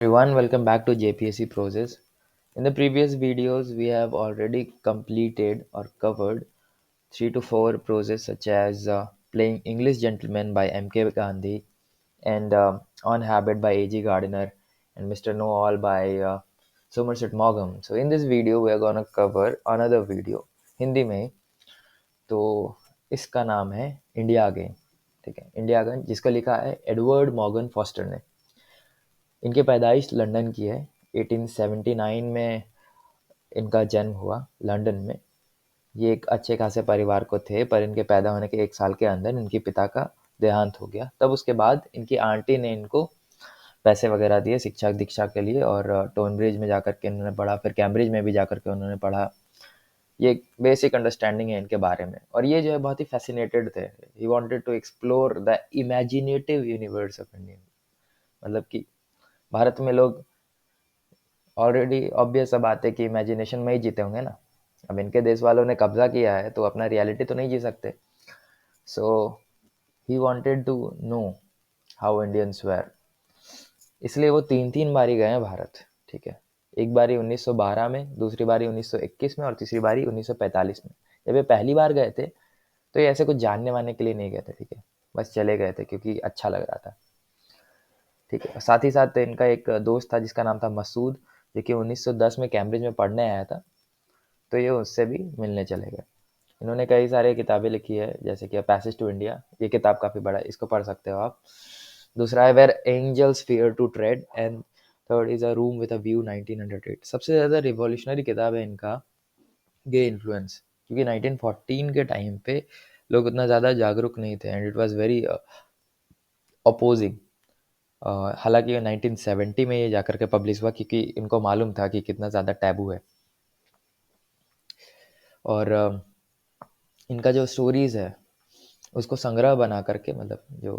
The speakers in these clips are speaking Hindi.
Everyone, welcome back to JPSC Process. In the previous videos, we have already completed or covered 3 to 4 process such as Playing English Gentleman by M.K. Gandhi and On Habit by A.G. Gardiner and Mr. Know All by Somerset Maugham. So in this video, we are going to cover another video Hindi में. तो इसका नाम है इंडिया अगेन. ठीक है, इंडिया अगेन जिसको लिखा है एडवर्ड मॉर्गन फॉस्टर ने. इनकी पैदाइश लंदन की है. 1879 में इनका जन्म हुआ लंदन में. ये एक अच्छे खासे परिवार को थे, पर इनके पैदा होने के 1 साल के अंदर इनके पिता का देहांत हो गया. तब उसके बाद इनकी आंटी ने इनको पैसे वगैरह दिए शिक्षा दीक्षा के लिए और टोनब्रिज में जाकर के इन्होंने पढ़ा, फिर कैम्ब्रिज में भी जाकर के उन्होंने पढ़ा. ये बेसिक अंडरस्टैंडिंग है इनके बारे में. और ये जो है बहुत ही फैसिनेटेड थे. He wanted to explore the imaginative universe of India. मतलब कि भारत में लोग ऑलरेडी ऑब्वियस सा बात है कि इमेजिनेशन में ही जीते होंगे ना. अब इनके देश वालों ने कब्जा किया है तो अपना रियलिटी तो नहीं जी सकते. So he wanted to know how Indians were. इसलिए वो 3 बारी गए हैं भारत. ठीक है, एक बारी 1912 में, दूसरी बारी 1921 में और तीसरी बारी 1945 में. जब ये पहली बार गए थे तो ये ऐसे कुछ जानने वाने के लिए नहीं गए थे. ठीक है, बस चले गए थे क्योंकि अच्छा लग रहा था. ठीक है, साथ ही साथ इनका एक दोस्त था जिसका नाम था मसूद, जो कि 1910 में कैम्ब्रिज में पढ़ने आया था. तो ये उससे भी मिलने चले गए. इन्होंने कई सारे किताबें लिखी है, जैसे कि पैसेज टू इंडिया. ये किताब काफ़ी बड़ा है, इसको पढ़ सकते हो आप. दूसरा है where angels fear to tread and third is a room with a view 1908. सबसे ज़्यादा रिवॉल्यूशनरी किताब है इनका गे इन्फ्लुएंस, क्योंकि 1914 के टाइम पे लोग उतना ज़्यादा जागरूक नहीं थे and it was very opposing. हालांकि 1970 में ये जाकर के पब्लिश हुआ क्योंकि इनको मालूम था कि कितना ज़्यादा टैबू है. और इनका जो स्टोरीज़ है उसको संग्रह बना करके, मतलब जो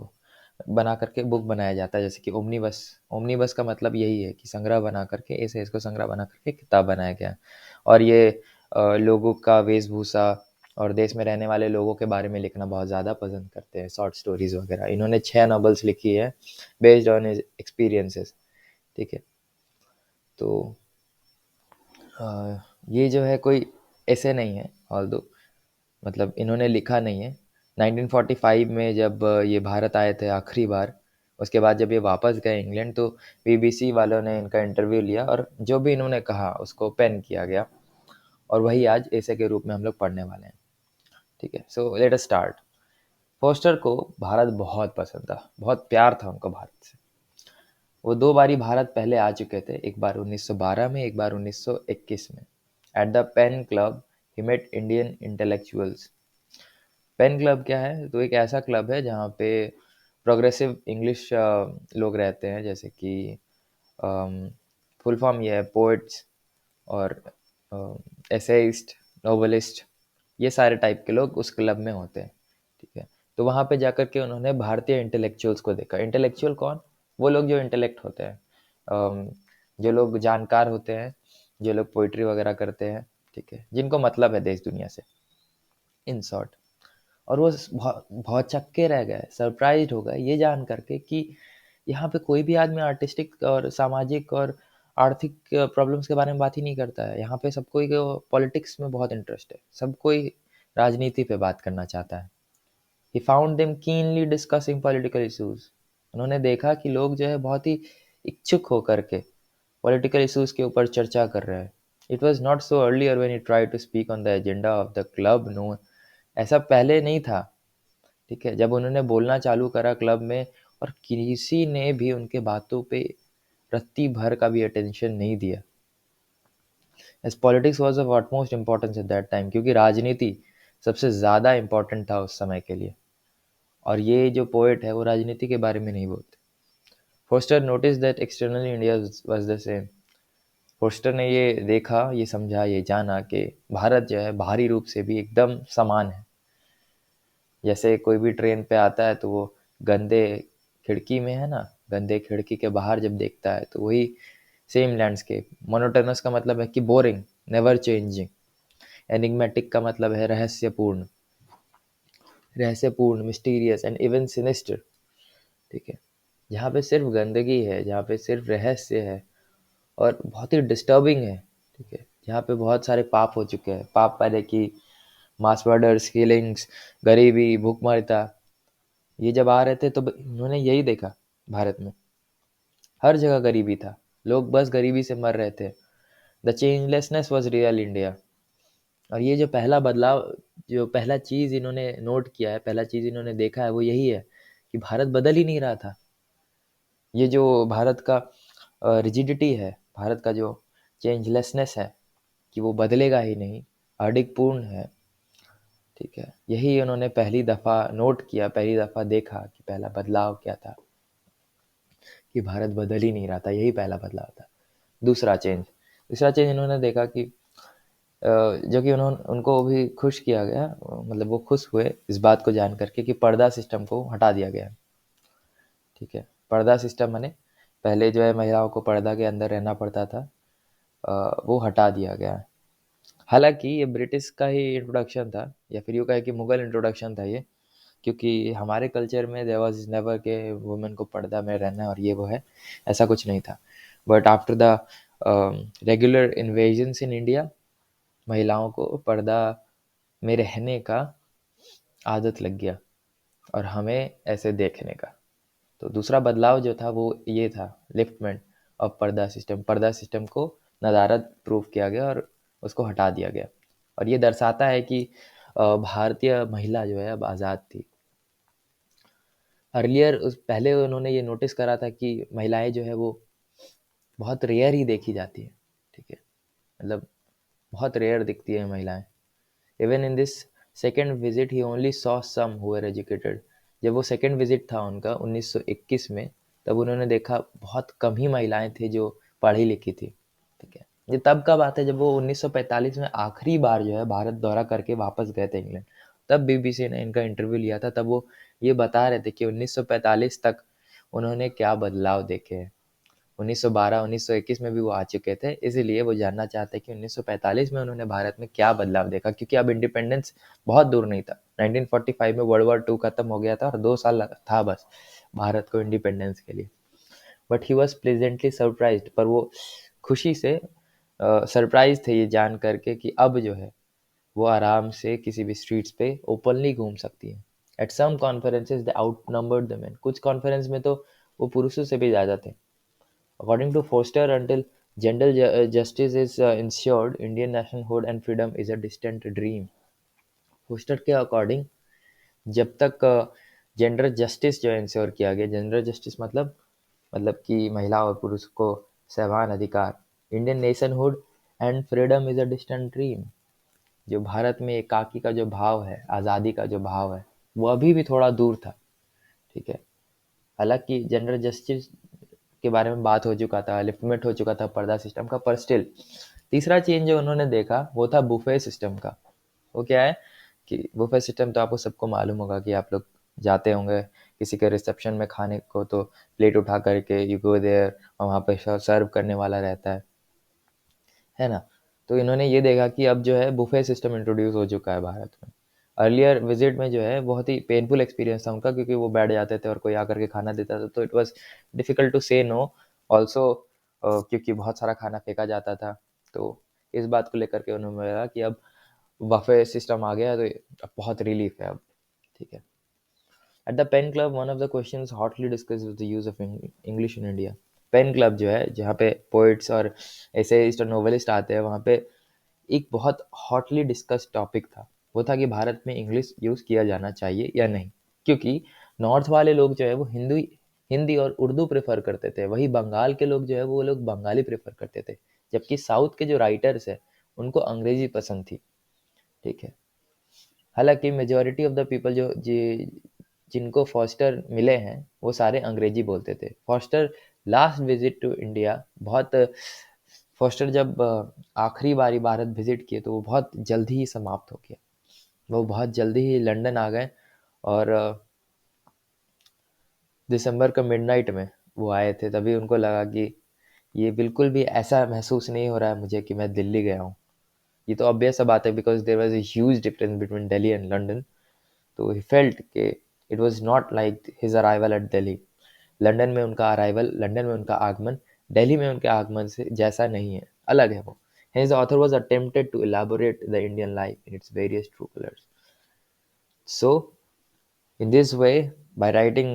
बना करके बुक बनाया जाता है, जैसे कि ओमनीबस. ओमनीबस का मतलब यही है कि संग्रह बना करके, ऐसे इसको संग्रह बना करके किताब बनाया गया है. और ये लोगों का वेशभूषा और देश में रहने वाले लोगों के बारे में लिखना बहुत ज़्यादा पसंद करते हैं, शॉर्ट स्टोरीज़ वगैरह. इन्होंने 6 नॉवेल्स लिखी है बेस्ड ऑन हिज एक्सपीरियंसेस. ठीक है, तो ये जो है कोई ऐसे नहीं है, ऑल्दो मतलब इन्होंने लिखा नहीं है. 1945 में जब ये भारत आए थे आखिरी बार, उसके बाद जब ये वापस गए इंग्लैंड तो बीबीसी वालों ने इनका इंटरव्यू लिया और जो भी इन्होंने कहा उसको पेन किया गया, और वही आज ऐसे के रूप में हम लोग पढ़ने वाले हैं. ठीक है, so let us start. Foster को भारत बहुत पसंद था, बहुत प्यार था उनको भारत से. वो 2 बारी भारत पहले आ चुके थे, एक बार 1912 में, एक बार 1921 में. At the PEN club he met Indian intellectuals. PEN club क्या है? तो एक ऐसा क्लब है जहाँ पे प्रोग्रेसिव इंग्लिश लोग रहते हैं, जैसे कि फुल फॉर्म ये है पोइट्स और एसेइस्ट, नोवेलिस्ट, ये सारे टाइप के लोग उस क्लब में होते हैं. ठीक है, तो वहाँ पे जाकर के उन्होंने भारतीय इंटेलेक्चुअल्स को देखा. इंटेलेक्चुअल कौन? वो लोग जो इंटेलेक्ट होते हैं, जो लोग जानकार होते हैं, जो लोग पोइट्री वगैरह करते हैं. ठीक है, जिनको मतलब है देश दुनिया से, इन शॉर्ट. और वो बहुत बहुत चक्के रह गए, सरप्राइज्ड हो गए ये जान करके कि यहाँ पे कोई भी आदमी आर्टिस्टिक और सामाजिक और आर्थिक प्रॉब्लम्स के बारे में बात ही नहीं करता है. यहाँ पे सब कोई को पॉलिटिक्स में बहुत इंटरेस्ट है, सब कोई राजनीति पे बात करना चाहता है. He found them keenly discussing political issues. उन्होंने देखा कि लोग जो है बहुत ही इच्छुक होकर के पॉलिटिकल इश्यूज के ऊपर चर्चा कर रहे हैं. It was not so earlier when he try to speak on the agenda of the club. No, ऐसा पहले नहीं था. ठीक है, जब उन्होंने बोलना चालू करा क्लब में और किसी ने भी उनके बातों पे रत्ती भर का भी अटेंशन नहीं दिया. As politics was of utmost importance at that time, क्योंकि राजनीति सबसे ज़्यादा इम्पोर्टेंट था उस समय के लिए. और ये जो पोएट है वो राजनीति के बारे में नहीं बोलते. Foster notice that externally India was the same. Foster ने ये देखा, ये समझा, ये जाना कि भारत जो है बाहरी रूप से भी एकदम समान है. जैसे कोई भी ट्रेन पे आता है तो वो गंदे खिड़की में है ना, गंदे खिड़की के बाहर जब देखता है तो वही सेम लैंडस्केप. मोनोटोनस का मतलब है कि बोरिंग, नेवर चेंजिंग. एनिग्मेटिक का मतलब है रहस्यपूर्ण, रहस्यपूर्ण, मिस्टीरियस एंड इवन सिनिस्टर. ठीक है, जहाँ पे सिर्फ गंदगी है, जहाँ पे सिर्फ रहस्य है और बहुत ही डिस्टर्बिंग है, ठीक है, जहाँ पे बहुत सारे पाप हो चुके हैं, पाप पहले की मास मर्डर्स, किलिंग्स, गरीबी, भूखमरता, ये जब आ रहे थे तो इन्होंने यही देखा भारत में। हर जगह गरीबी था, लोग बस गरीबी से मर रहे थे। The changelessness was real India. और ये जो पहला बदलाव, जो पहला चीज़ इन्होंने नोट किया है, पहला चीज़ इन्होंने देखा है, वो यही है कि भारत बदल ही नहीं रहा था। ये जो भारत का रिजिडिटी है, भारत का जो चेंजलेसनेस है कि वो बदलेगा ही नहीं, अडिगपूर्ण है, ठीक है, यही उन्होंने पहली दफ़ा नोट किया, पहली दफ़ा देखा कि पहला बदलाव क्या था, कि भारत बदल ही नहीं रहा था, यही पहला बदलाव था। दूसरा चेंज इन्होंने देखा कि जो कि उनको भी खुश किया गया, मतलब वो खुश हुए इस बात को जान करके कि पर्दा सिस्टम को हटा दिया गया, ठीक है। पर्दा सिस्टम माने पहले जो है महिलाओं को पर्दा के अंदर रहना पड़ता था, वो हटा दिया गया। हालांकि ये ब्रिटिश का ही इंट्रोडक्शन था, या फिर यूँ कहे कि मुगल इंट्रोडक्शन था ये, क्योंकि हमारे कल्चर में देयर वाज नेवर के वुमेन को पर्दा में रहना है और ये वो है, ऐसा कुछ नहीं था। But after the regular invasions in India, महिलाओं को पर्दा में रहने का आदत लग गया और हमें ऐसे देखने का। तो दूसरा बदलाव जो था वो ये था, लिफ्टमेंट ऑफ पर्दा सिस्टम को नदारद प्रूव किया गया और उसको हटा दिया गया। और ये दर्शाता है कि भारतीय महिला जो है अब आज़ाद थी। अर्लियर उस पहले उन्होंने ये नोटिस करा था कि महिलाएं जो है वो बहुत रेयर ही देखी जाती है, ठीक है, मतलब बहुत रेयर दिखती है महिलाएं। Even in this second visit he only saw some who were educated. जब वो सेकेंड विजिट था उनका 1921 में, तब उन्होंने देखा बहुत कम ही महिलाएं थी जो पढ़ी लिखी थी, ठीक है। ये तब का बात है जब वो 1945 में आखिरी बार जो है भारत दौरा करके वापस गए थे इंग्लैंड। तब बीबीसी ने इनका इंटरव्यू लिया था, तब वो ये बता रहे थे कि 1945 तक उन्होंने क्या बदलाव देखे हैं। 1912 1921 में भी वो आ चुके थे, इसीलिए वो जानना चाहते हैं कि 1945 में उन्होंने भारत में क्या बदलाव देखा, क्योंकि अब इंडिपेंडेंस बहुत दूर नहीं था। 1945 में वर्ल्ड वॉर 2 खत्म हो गया था और 2 साल था बस भारत को इंडिपेंडेंस के लिए। But he was pleasantly surprised, पर वो खुशी से सरप्राइज थे ये जान करके कि अब जो है वो आराम से किसी भी स्ट्रीट्स पे ओपनली घूम सकती है। At some conferences they outnumbered the men, कुछ कॉन्फ्रेंस में तो वो पुरुषों से भी ज़्यादा थे। According to Foster, until gender justice is ensured, Indian nationhood and freedom is a distant dream. Foster के अकॉर्डिंग जब तक जेंडर जस्टिस जो इंश्योर किया गया, जेंडर जस्टिस मतलब कि महिला और पुरुष को समान अधिकार, Indian nationhood and freedom is a distant dream. जो भारत में एकाकी का जो भाव है, आज़ादी का जो भाव है, वो अभी भी थोड़ा दूर था, ठीक है। हालांकि जेंडर जस्टिस के बारे में बात हो चुका था, लिफ्टमेंट हो चुका था पर्दा सिस्टम का, पर स्टिल तीसरा चेंज जो उन्होंने देखा वो था बुफे सिस्टम का। वो क्या है कि बुफे सिस्टम तो आपको सबको मालूम होगा कि आप लोग जाते होंगे किसी के रिसेप्शन में खाने को, तो प्लेट उठा करके यू गो देयर और वहाँ पे सर्व करने वाला रहता है ना। तो इन्होंने ये देखा कि अब जो है बुफे सिस्टम इंट्रोड्यूस हो चुका है भारत में। अर्लियर विजिट में जो है बहुत ही पेनफुल एक्सपीरियंस था उनका, क्योंकि वो बैठ जाते थे और कोई आकर के खाना देता था, तो इट वाज डिफ़िकल्ट टू से नो ऑल्सो, क्योंकि बहुत सारा खाना फेंका जाता था। तो इस बात को लेकर के उन्होंने लगा कि अब बफे सिस्टम आ गया है, तो अब बहुत रिलीफ है अब, ठीक है। At the PEN club one of the questions hotly discussed was the use of English in India. PEN club जो है जहाँ पे पोइट्स और एसेइस्ट और नोवेलिस्ट आते हैं, वहाँ पे एक बहुत हॉटली डिस्कस्ड टॉपिक था। वो था कि भारत में इंग्लिश यूज़ किया जाना चाहिए या नहीं, क्योंकि नॉर्थ वाले लोग जो है वो हिंदी और उर्दू प्रेफर करते थे, वही बंगाल के लोग जो है वो लोग बंगाली प्रेफर करते थे, जबकि साउथ के जो राइटर्स है उनको अंग्रेजी पसंद थी, ठीक है। हालांकि मेजोरिटी ऑफ द पीपल जिनको फॉस्टर मिले हैं वो सारे अंग्रेजी बोलते थे। Foster last visit to India बहुत फॉस्टर जब आखिरी बारी भारत विजिट किए तो वो बहुत जल्दी ही समाप्त हो गया। वो बहुत जल्दी ही लंदन आ गए और दिसंबर का मिडनाइट में वो आए थे, तभी उनको लगा कि ये बिल्कुल भी ऐसा महसूस नहीं हो रहा है मुझे कि मैं दिल्ली गया हूँ। ये तो ऑब्वियस सा बात है, because there was a huge difference between Delhi and London. तो ही फेल्ट कि it was not like his arrival at Delhi. London में उनका अराइवल, लंदन में उनका आगमन दिल्ली में उनके आगमन से जैसा नहीं है, अलग है वो। Hence the author was attempted to elaborate the Indian life in its various true colors. So in this way, by writing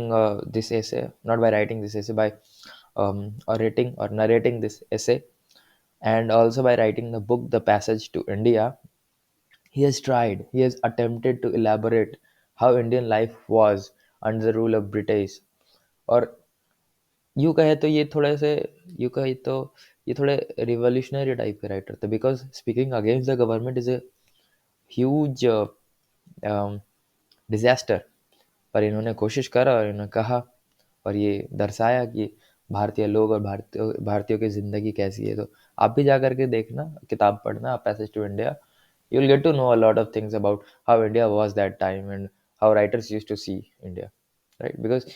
this essay, not by writing this essay, by orating or narrating this essay, and also by writing the book The Passage to India, he has attempted to elaborate how Indian life was under the rule of British. और यूँ कहे तो ये थोड़े से, यूँ कहे तो ये थोड़े रिवॉल्यूशनरी टाइप के राइटर थे, because speaking against the government is a huge disaster. पर इन्होंने कोशिश करा और इन्होंने कहा और ये दर्शाया कि भारतीय लोग और भारतीयों की ज़िंदगी कैसी है। तो आप भी जा करके देखना, किताब पढ़ना, passage to India, you'll get to know a lot of things about how India was that time and how writers used to see India, right? Because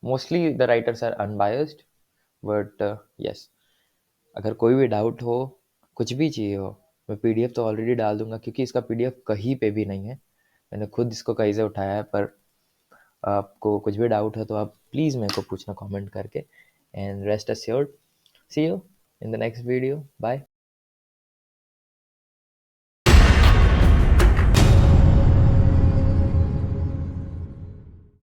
mostly the writers are unbiased, but yes, अगर कोई भी डाउट हो, कुछ भी चाहिए हो, मैं पीडीएफ तो ऑलरेडी डाल दूंगा, क्योंकि इसका पीडीएफ कहीं पे भी नहीं है, मैंने खुद इसको कहीं से उठाया है। पर आपको कुछ भी डाउट है तो आप प्लीज़ मेरे को पूछना कमेंट करके। And rest assured, see you in the next video, bye.